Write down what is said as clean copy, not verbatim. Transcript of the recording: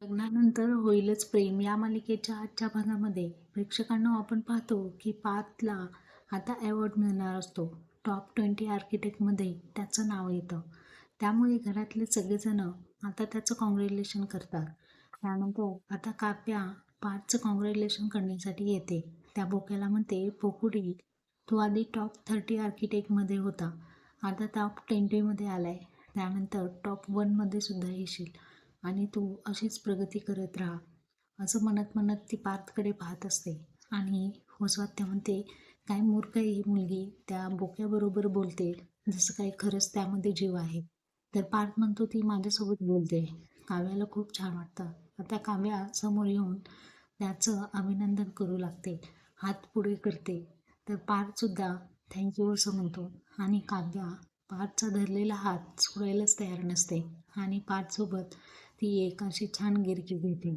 लग्नानंतर होईलच प्रेम या मालिकेच्या आजच्या भागामध्ये प्रेक्षकांना आपण पाहतो की पार्थला आता अवॉर्ड मिळणार असतो. टॉप 20 आर्किटेक्टमध्ये त्याचं नाव येतं. त्यामुळे घरातले सगळेजण आता त्याचं कॉंग्रॅच्युलेशन करतात. त्यानंतर आता काव्या पार्थचं कॉंग्रॅच्युलेशन करण्यासाठी येते. त्या बोक्याला म्हणते, पोकुडी तू आधी टॉप 30 आर्किटेक्टमध्ये होता, आता टॉप 20मध्ये आलाय. त्यानंतर टॉप 1मध्ये सुद्धा येशील आणि तू अशीच प्रगती करत राहा, असं म्हणत म्हणत ती पार्थकडे पाहत असते. आणि वसवात्या म्हणते, काय मूर्ख आहे ही मुलगी, त्या बोक्याबरोबर बोलते जसं काही खरंच त्यामध्ये जीव आहे. तर पार्थ म्हणतो, ती माझ्यासोबत बोलते. काव्याला खूप छान वाटतं. आता काव्या समोर येऊन त्याचं अभिनंदन करू लागते, हात पुढे करते. तर पार्थसुद्धा थँक्यू असं म्हणतो. आणि काव्या पार्थचा धरलेला हात सोडायलाच तयार नसते आणि पार्थसोबत ती एक अशी छान गिरकी घेते.